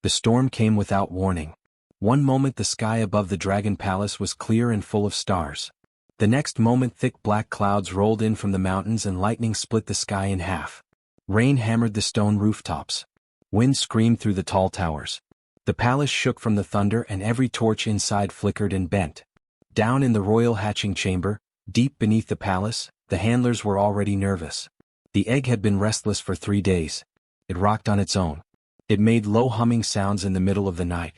The storm came without warning. One moment the sky above the Dragon Palace was clear and full of stars. The next moment thick black clouds rolled in from the mountains and lightning split the sky in half. Rain hammered the stone rooftops. Wind screamed through the tall towers. The palace shook from the thunder and every torch inside flickered and bent. Down in the royal hatching chamber, deep beneath the palace, the handlers were already nervous. The egg had been restless for 3 days. It rocked on its own. It made low humming sounds in the middle of the night.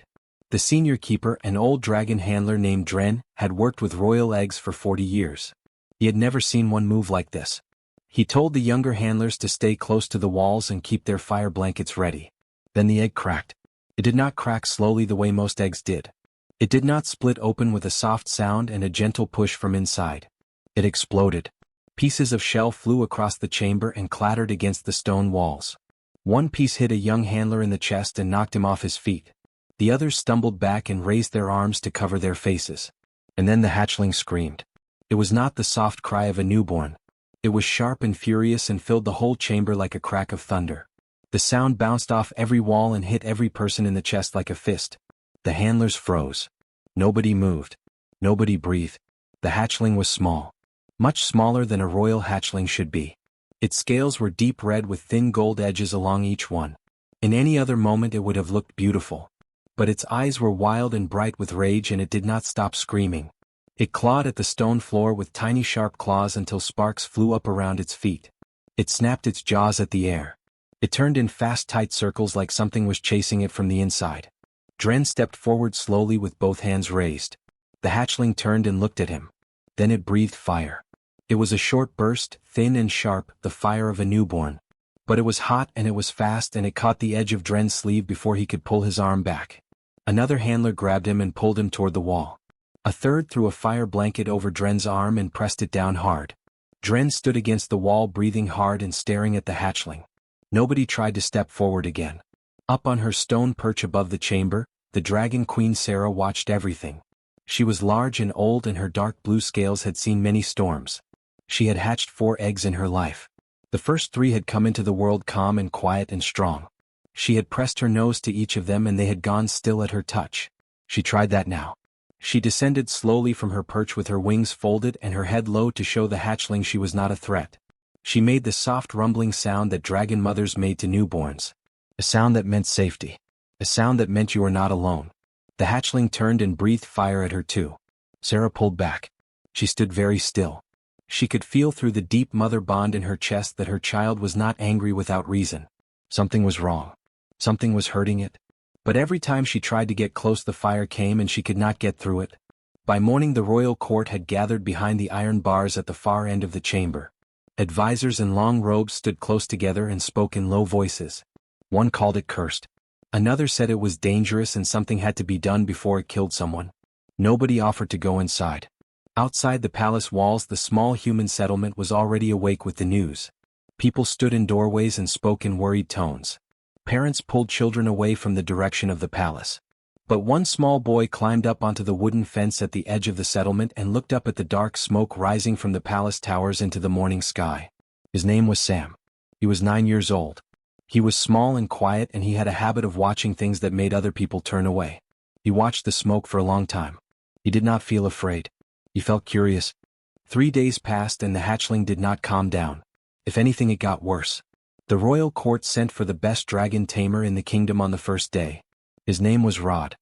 The senior keeper, an old dragon handler named Dren, had worked with royal eggs for 40 years. He had never seen one move like this. He told the younger handlers to stay close to the walls and keep their fire blankets ready. Then the egg cracked. It did not crack slowly the way most eggs did. It did not split open with a soft sound and a gentle push from inside. It exploded. Pieces of shell flew across the chamber and clattered against the stone walls. One piece hit a young handler in the chest and knocked him off his feet. The others stumbled back and raised their arms to cover their faces. And then the hatchling screamed. It was not the soft cry of a newborn. It was sharp and furious and filled the whole chamber like a crack of thunder. The sound bounced off every wall and hit every person in the chest like a fist. The handlers froze. Nobody moved. Nobody breathed. The hatchling was small. Much smaller than a royal hatchling should be. Its scales were deep red with thin gold edges along each one. In any other moment it would have looked beautiful. But its eyes were wild and bright with rage and it did not stop screaming. It clawed at the stone floor with tiny sharp claws until sparks flew up around its feet. It snapped its jaws at the air. It turned in fast tight circles like something was chasing it from the inside. Dren stepped forward slowly with both hands raised. The hatchling turned and looked at him. Then it breathed fire. It was a short burst, thin and sharp, the fire of a newborn. But it was hot and it was fast and it caught the edge of Dren's sleeve before he could pull his arm back. Another handler grabbed him and pulled him toward the wall. A third threw a fire blanket over Dren's arm and pressed it down hard. Dren stood against the wall breathing hard and staring at the hatchling. Nobody tried to step forward again. Up on her stone perch above the chamber, the dragon queen Sarah watched everything. She was large and old and her dark blue scales had seen many storms. She had hatched 4 eggs in her life. The first 3 had come into the world calm and quiet and strong. She had pressed her nose to each of them and they had gone still at her touch. She tried that now. She descended slowly from her perch with her wings folded and her head low to show the hatchling she was not a threat. She made the soft rumbling sound that dragon mothers made to newborns. A sound that meant safety. A sound that meant you were not alone. The hatchling turned and breathed fire at her too. Sarah pulled back. She stood very still. She could feel through the deep mother bond in her chest that her child was not angry without reason. Something was wrong. Something was hurting it. But every time she tried to get close the fire came and she could not get through it. By morning the royal court had gathered behind the iron bars at the far end of the chamber. Advisors in long robes stood close together and spoke in low voices. One called it cursed. Another said it was dangerous and something had to be done before it killed someone. Nobody offered to go inside. Outside the palace walls the small human settlement was already awake with the news. People stood in doorways and spoke in worried tones. Parents pulled children away from the direction of the palace. But one small boy climbed up onto the wooden fence at the edge of the settlement and looked up at the dark smoke rising from the palace towers into the morning sky. His name was Sam. He was 9 years old. He was small and quiet and he had a habit of watching things that made other people turn away. He watched the smoke for a long time. He did not feel afraid. He felt curious. 3 days passed and the hatchling did not calm down. If anything, it got worse. The royal court sent for the best dragon tamer in the kingdom on the first day. His name was Rod.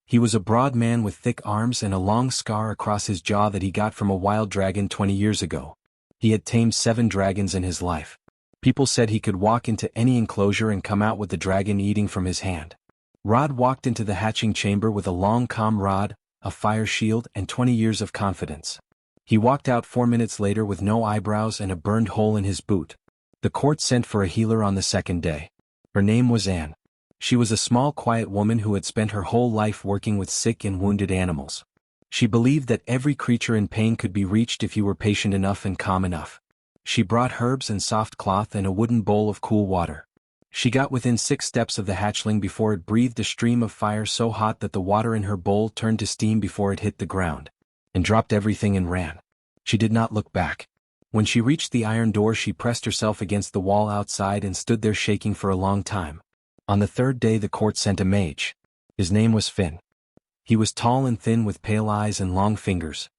He was a broad man with thick arms and a long scar across his jaw that he got from a wild dragon 20 years ago. He had tamed 7 dragons in his life. People said he could walk into any enclosure and come out with the dragon eating from his hand. Rod walked into the hatching chamber with a long calm rod, a fire shield, and 20 years of confidence. He walked out 4 minutes later with no eyebrows and a burned hole in his boot. The court sent for a healer on the second day. Her name was Anne. She was a small quiet woman who had spent her whole life working with sick and wounded animals. She believed that every creature in pain could be reached if you were patient enough and calm enough. She brought herbs and soft cloth and a wooden bowl of cool water. She got within 6 steps of the hatchling before it breathed a stream of fire so hot that the water in her bowl turned to steam before it hit the ground, and dropped everything and ran. She did not look back. When she reached the iron door she pressed herself against the wall outside and stood there shaking for a long time. On the third day the court sent a mage. His name was Finn. He was tall and thin with pale eyes and long fingers.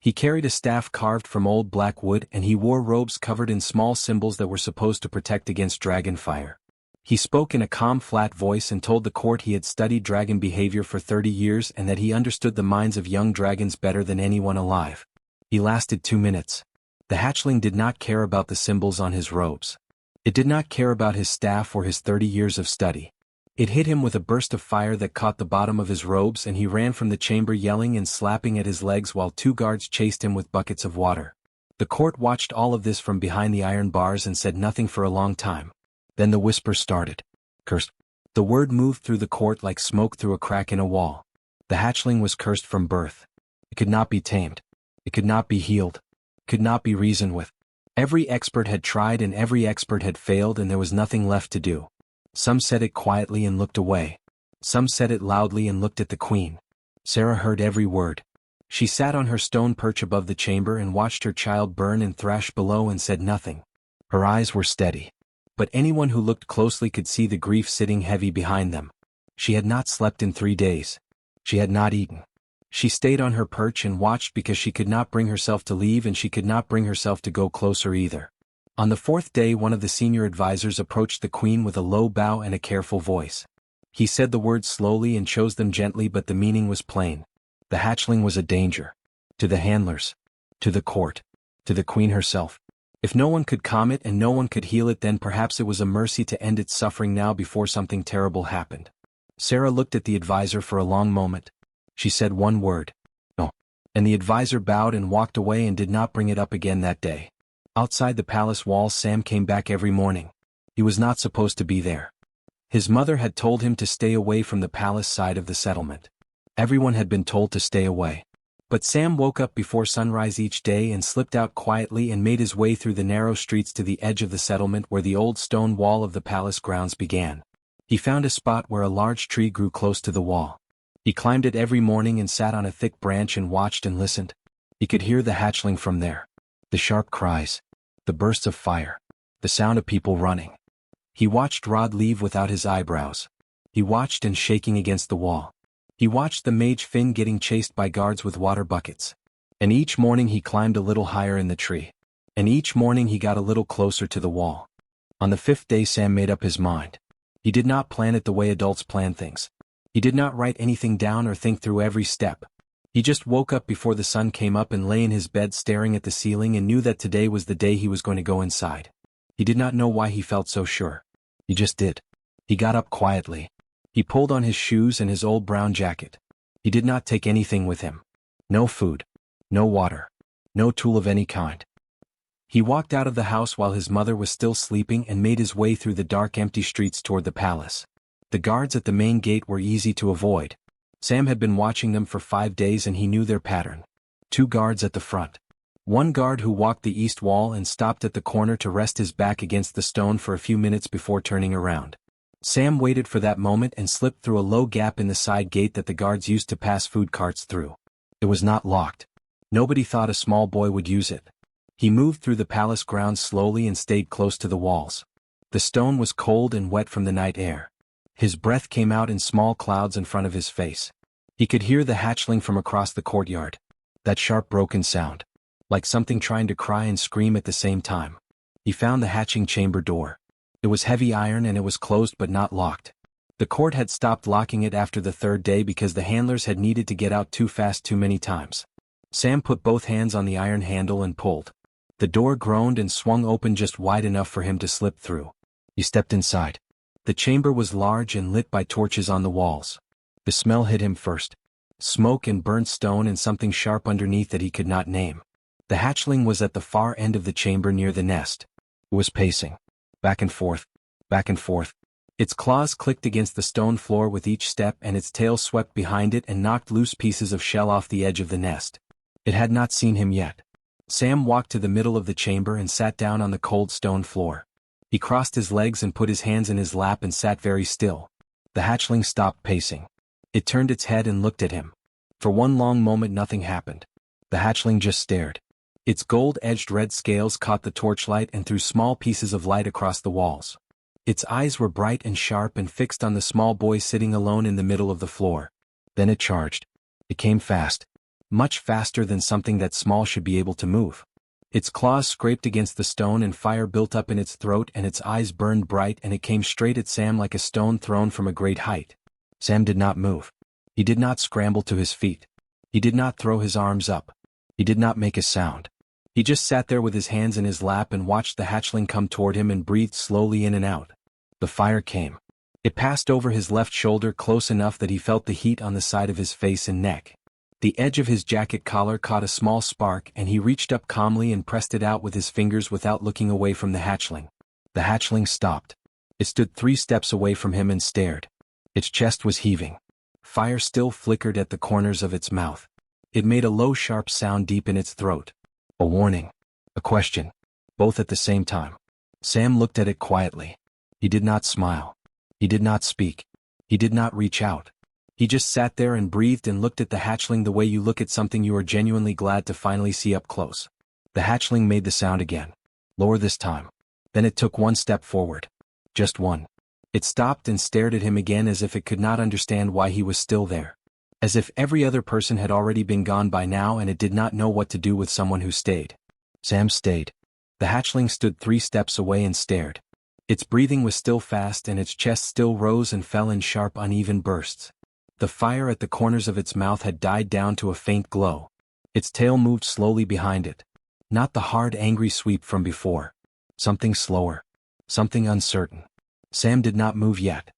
He carried a staff carved from old black wood and he wore robes covered in small symbols that were supposed to protect against dragon fire. He spoke in a calm flat voice and told the court he had studied dragon behavior for 30 years and that he understood the minds of young dragons better than anyone alive. He lasted 2 minutes. The hatchling did not care about the symbols on his robes. It did not care about his staff or his 30 years of study. It hit him with a burst of fire that caught the bottom of his robes and he ran from the chamber yelling and slapping at his legs while 2 guards chased him with buckets of water. The court watched all of this from behind the iron bars and said nothing for a long time. Then the whisper started. Cursed. The word moved through the court like smoke through a crack in a wall. The hatchling was cursed from birth. It could not be tamed. It could not be healed. It could not be reasoned with. Every expert had tried and every expert had failed and there was nothing left to do. Some said it quietly and looked away. Some said it loudly and looked at the queen. Sarah heard every word. She sat on her stone perch above the chamber and watched her child burn and thrash below and said nothing. Her eyes were steady. But anyone who looked closely could see the grief sitting heavy behind them. She had not slept in 3 days. She had not eaten. She stayed on her perch and watched because she could not bring herself to leave and she could not bring herself to go closer either. On the 4th day one of the senior advisors approached the queen with a low bow and a careful voice. He said the words slowly and chose them gently but the meaning was plain. The hatchling was a danger. To the handlers. To the court. To the queen herself. If no one could calm it and no one could heal it then perhaps it was a mercy to end its suffering now before something terrible happened. Sarah looked at the advisor for a long moment. She said one word. No. And the advisor bowed and walked away and did not bring it up again that day. Outside the palace walls Sam came back every morning. He was not supposed to be there. His mother had told him to stay away from the palace side of the settlement. Everyone had been told to stay away. But Sam woke up before sunrise each day and slipped out quietly and made his way through the narrow streets to the edge of the settlement where the old stone wall of the palace grounds began. He found a spot where a large tree grew close to the wall. He climbed it every morning and sat on a thick branch and watched and listened. He could hear the hatchling from there. The sharp cries. The bursts of fire. The sound of people running. He watched Rod leave without his eyebrows. He watched and shaking against the wall. He watched the mage Finn getting chased by guards with water buckets. And each morning he climbed a little higher in the tree. And each morning he got a little closer to the wall. On the 5th day Sam made up his mind. He did not plan it the way adults plan things. He did not write anything down or think through every step. He just woke up before the sun came up and lay in his bed staring at the ceiling and knew that today was the day he was going to go inside. He did not know why he felt so sure. He just did. He got up quietly. He pulled on his shoes and his old brown jacket. He did not take anything with him. No food. No water. No tool of any kind. He walked out of the house while his mother was still sleeping and made his way through the dark empty streets toward the palace. The guards at the main gate were easy to avoid. Sam had been watching them for 5 days and he knew their pattern. 2 guards at the front. 1 guard who walked the east wall and stopped at the corner to rest his back against the stone for a few minutes before turning around. Sam waited for that moment and slipped through a low gap in the side gate that the guards used to pass food carts through. It was not locked. Nobody thought a small boy would use it. He moved through the palace grounds slowly and stayed close to the walls. The stone was cold and wet from the night air. His breath came out in small clouds in front of his face. He could hear the hatchling from across the courtyard. That sharp broken sound. Like something trying to cry and scream at the same time. He found the hatching chamber door. It was heavy iron and it was closed but not locked. The court had stopped locking it after the 3rd day because the handlers had needed to get out too fast too many times. Sam put both hands on the iron handle and pulled. The door groaned and swung open just wide enough for him to slip through. He stepped inside. The chamber was large and lit by torches on the walls. The smell hit him first. Smoke and burnt stone and something sharp underneath that he could not name. The hatchling was at the far end of the chamber near the nest. It was pacing. Back and forth. Back and forth. Its claws clicked against the stone floor with each step and its tail swept behind it and knocked loose pieces of shell off the edge of the nest. It had not seen him yet. Sam walked to the middle of the chamber and sat down on the cold stone floor. He crossed his legs and put his hands in his lap and sat very still. The hatchling stopped pacing. It turned its head and looked at him. For one long moment nothing happened. The hatchling just stared. Its gold-edged red scales caught the torchlight and threw small pieces of light across the walls. Its eyes were bright and sharp and fixed on the small boy sitting alone in the middle of the floor. Then it charged. It came fast. Much faster than something that small should be able to move. Its claws scraped against the stone and fire built up in its throat and its eyes burned bright and it came straight at Sam like a stone thrown from a great height. Sam did not move. He did not scramble to his feet. He did not throw his arms up. He did not make a sound. He just sat there with his hands in his lap and watched the hatchling come toward him and breathed slowly in and out. The fire came. It passed over his left shoulder close enough that he felt the heat on the side of his face and neck. The edge of his jacket collar caught a small spark and he reached up calmly and pressed it out with his fingers without looking away from the hatchling. The hatchling stopped. It stood 3 steps away from him and stared. Its chest was heaving. Fire still flickered at the corners of its mouth. It made a low sharp sound deep in its throat. A warning. A question. Both at the same time. Sam looked at it quietly. He did not smile. He did not speak. He did not reach out. He just sat there and breathed and looked at the hatchling the way you look at something you are genuinely glad to finally see up close. The hatchling made the sound again. Lower this time. Then it took 1 step forward. Just 1. It stopped and stared at him again as if it could not understand why he was still there. As if every other person had already been gone by now and it did not know what to do with someone who stayed. Sam stayed. The hatchling stood 3 steps away and stared. Its breathing was still fast and its chest still rose and fell in sharp uneven bursts. The fire at the corners of its mouth had died down to a faint glow. Its tail moved slowly behind it. Not the hard angry sweep from before. Something slower. Something uncertain. Sam did not move yet.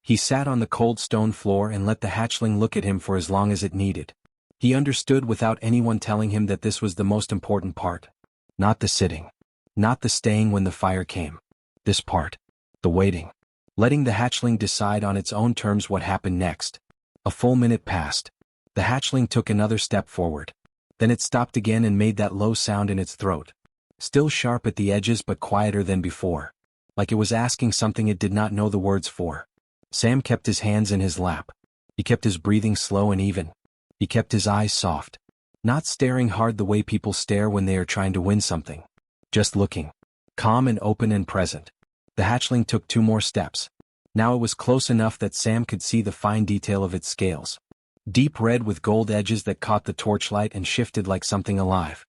He sat on the cold stone floor and let the hatchling look at him for as long as it needed. He understood without anyone telling him that this was the most important part. Not the sitting. Not the staying when the fire came. This part. The waiting. Letting the hatchling decide on its own terms what happened next. A full minute passed. The hatchling took another step forward. Then it stopped again and made that low sound in its throat. Still sharp at the edges but quieter than before. Like it was asking something it did not know the words for. Sam kept his hands in his lap. He kept his breathing slow and even. He kept his eyes soft. Not staring hard the way people stare when they are trying to win something. Just looking. Calm and open and present. The hatchling took 2 more steps. Now it was close enough that Sam could see the fine detail of its scales. Deep red with gold edges that caught the torchlight and shifted like something alive.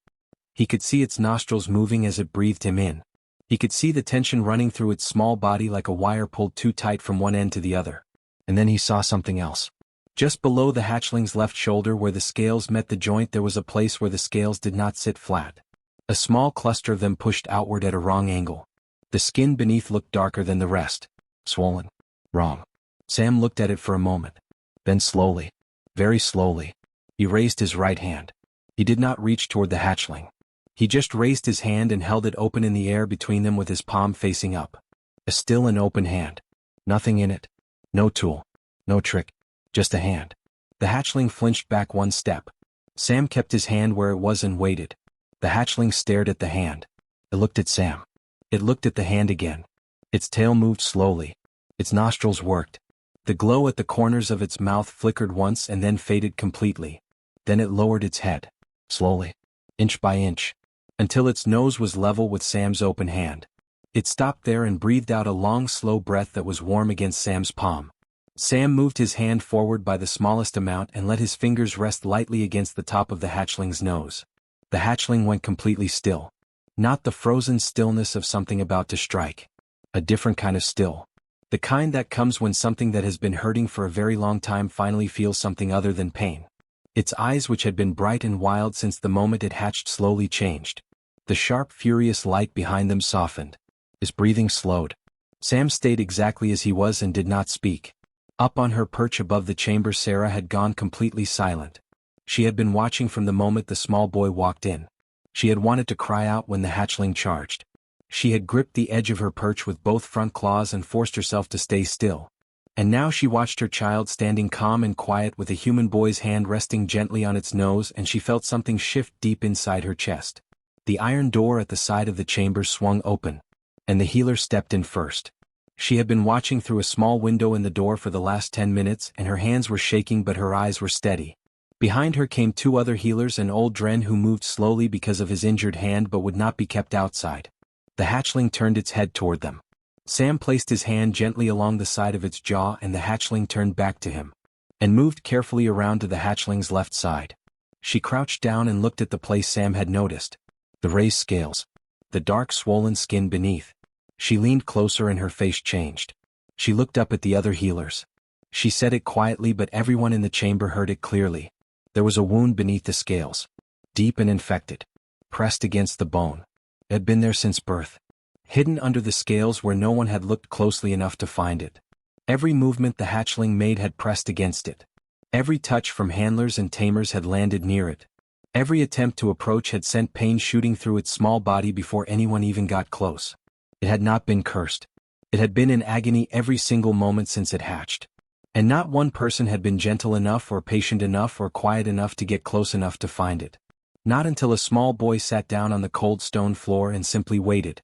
He could see its nostrils moving as it breathed him in. He could see the tension running through its small body like a wire pulled too tight from one end to the other. And then he saw something else. Just below the hatchling's left shoulder where the scales met the joint there was a place where the scales did not sit flat. A small cluster of them pushed outward at a wrong angle. The skin beneath looked darker than the rest. Swollen. Wrong. Sam looked at it for a moment. Then slowly, very slowly, he raised his right hand. He did not reach toward the hatchling. He just raised his hand and held it open in the air between them with his palm facing up. A still and open hand. Nothing in it. No tool. No trick. Just a hand. The hatchling flinched back 1 step. Sam kept his hand where it was and waited. The hatchling stared at the hand. It looked at Sam. It looked at the hand again. Its tail moved slowly. Its nostrils worked. The glow at the corners of its mouth flickered once and then faded completely. Then it lowered its head. Slowly. Inch by inch. Until its nose was level with Sam's open hand. It stopped there and breathed out a long slow breath that was warm against Sam's palm. Sam moved his hand forward by the smallest amount and let his fingers rest lightly against the top of the hatchling's nose. The hatchling went completely still. Not the frozen stillness of something about to strike. A different kind of still. The kind that comes when something that has been hurting for a very long time finally feels something other than pain. Its eyes, which had been bright and wild since the moment it hatched, slowly changed. The sharp, furious light behind them softened. His breathing slowed. Sam stayed exactly as he was and did not speak. Up on her perch above the chamber, Sarah had gone completely silent. She had been watching from the moment the small boy walked in. She had wanted to cry out when the hatchling charged. She had gripped the edge of her perch with both front claws and forced herself to stay still. And now she watched her child standing calm and quiet with a human boy's hand resting gently on its nose, and she felt something shift deep inside her chest. The iron door at the side of the chamber swung open, and the healer stepped in first. She had been watching through a small window in the door for the last 10 minutes, and her hands were shaking but her eyes were steady. Behind her came 2 other healers and old Dren, who moved slowly because of his injured hand but would not be kept outside. The hatchling turned its head toward them. Sam placed his hand gently along the side of its jaw and the hatchling turned back to him. And moved carefully around to the hatchling's left side. She crouched down and looked at the place Sam had noticed. The raised scales. The dark swollen skin beneath. She leaned closer and her face changed. She looked up at the other healers. She said it quietly but everyone in the chamber heard it clearly. There was a wound beneath the scales. Deep and infected. Pressed against the bone. It had been there since birth. Hidden under the scales where no one had looked closely enough to find it. Every movement the hatchling made had pressed against it. Every touch from handlers and tamers had landed near it. Every attempt to approach had sent pain shooting through its small body before anyone even got close. It had not been cursed. It had been in agony every single moment since it hatched. And not one person had been gentle enough or patient enough or quiet enough to get close enough to find it. Not until a small boy sat down on the cold stone floor and simply waited.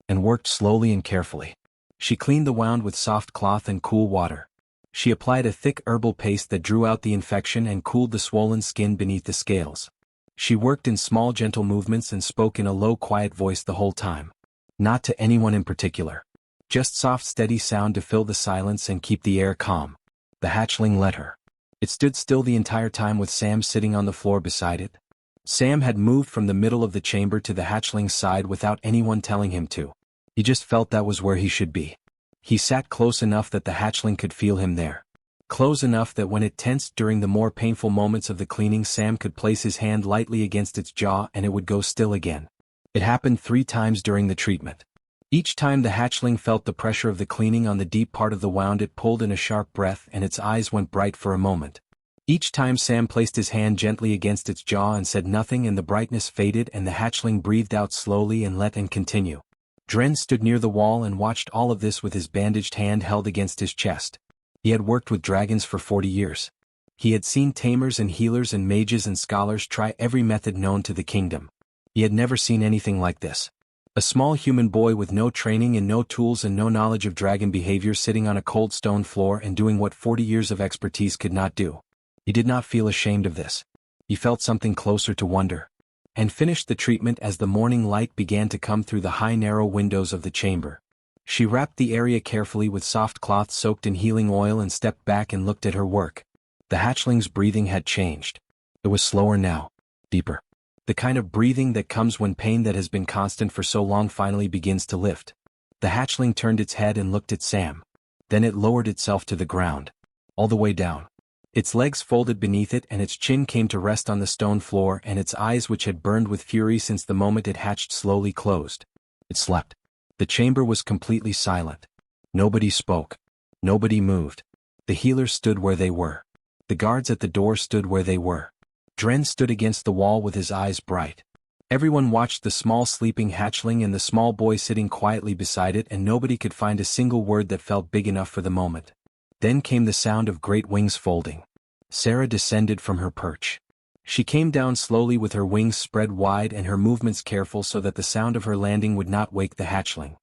And worked slowly and carefully. She cleaned the wound with soft cloth and cool water. She applied a thick herbal paste that drew out the infection and cooled the swollen skin beneath the scales. She worked in small gentle movements and spoke in a low quiet voice the whole time. Not to anyone in particular. Just soft steady sound to fill the silence and keep the air calm. The hatchling let her. It stood still the entire time with Sam sitting on the floor beside it. Sam had moved from the middle of the chamber to the hatchling's side without anyone telling him to. He just felt that was where he should be. He sat close enough that the hatchling could feel him there. Close enough that when it tensed during the more painful moments of the cleaning, Sam could place his hand lightly against its jaw and it would go still again. It happened 3 times during the treatment. Each time the hatchling felt the pressure of the cleaning on the deep part of the wound, it pulled in a sharp breath and its eyes went bright for a moment. Each time Sam placed his hand gently against its jaw and said nothing and the brightness faded and the hatchling breathed out slowly and let and continue. Dren stood near the wall and watched all of this with his bandaged hand held against his chest. He had worked with dragons for 40 years. He had seen tamers and healers and mages and scholars try every method known to the kingdom. He had never seen anything like this. A small human boy with no training and no tools and no knowledge of dragon behavior sitting on a cold stone floor and doing what 40 years of expertise could not do. He did not feel ashamed of this. He felt something closer to wonder. And finished the treatment as the morning light began to come through the high narrow windows of the chamber. She wrapped the area carefully with soft cloth soaked in healing oil and stepped back and looked at her work. The hatchling's breathing had changed. It was slower now. Deeper. The kind of breathing that comes when pain that has been constant for so long finally begins to lift. The hatchling turned its head and looked at Sam. Then it lowered itself to the ground. All the way down. Its legs folded beneath it and its chin came to rest on the stone floor and its eyes, which had burned with fury since the moment it hatched, slowly closed. It slept. The chamber was completely silent. Nobody spoke. Nobody moved. The healers stood where they were. The guards at the door stood where they were. Dren stood against the wall with his eyes bright. Everyone watched the small sleeping hatchling and the small boy sitting quietly beside it, and nobody could find a single word that felt big enough for the moment. Then came the sound of great wings folding. Sarah descended from her perch. She came down slowly with her wings spread wide and her movements careful so that the sound of her landing would not wake the hatchling.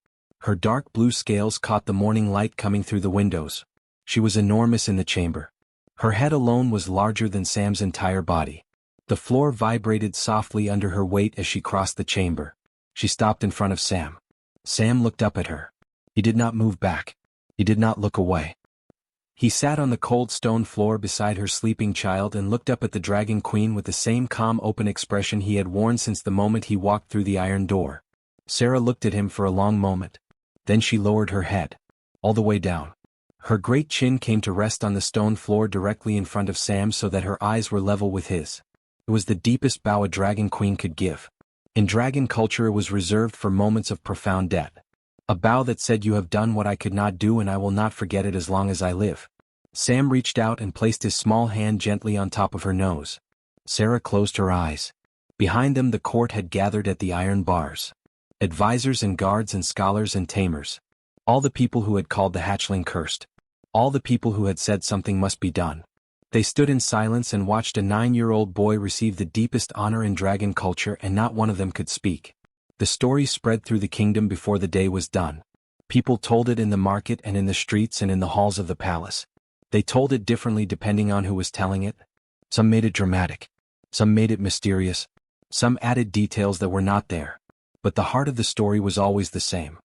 Her dark blue scales caught the morning light coming through the windows. She was enormous in the chamber. Her head alone was larger than Sam's entire body. The floor vibrated softly under her weight as she crossed the chamber. She stopped in front of Sam. Sam looked up at her. He did not move back. He did not look away. He sat on the cold stone floor beside her sleeping child and looked up at the Dragon Queen with the same calm, open expression he had worn since the moment he walked through the iron door. Sarah looked at him for a long moment. Then she lowered her head. All the way down. Her great chin came to rest on the stone floor directly in front of Sam so that her eyes were level with his. It was the deepest bow a Dragon Queen could give. In dragon culture it was reserved for moments of profound debt. A bow that said, "You have done what I could not do and I will not forget it as long as I live." Sam reached out and placed his small hand gently on top of her nose. Sarah closed her eyes. Behind them the court had gathered at the iron bars. Advisors and guards and scholars and tamers. All the people who had called the hatchling cursed. All the people who had said something must be done. They stood in silence and watched a 9-year-old boy receive the deepest honor in dragon culture, and not one of them could speak. The story spread through the kingdom before the day was done. People told it in the market and in the streets and in the halls of the palace. They told it differently depending on who was telling it. Some made it dramatic. Some made it mysterious. Some added details that were not there. But the heart of the story was always the same.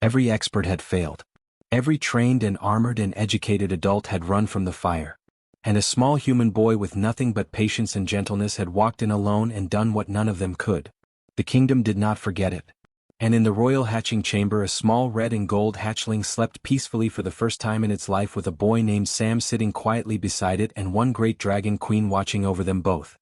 Every expert had failed. Every trained and armored and educated adult had run from the fire. And a small human boy with nothing but patience and gentleness had walked in alone and done what none of them could. The kingdom did not forget it. And in the royal hatching chamber a small red and gold hatchling slept peacefully for the first time in its life with a boy named Sam sitting quietly beside it and one great dragon queen watching over them both.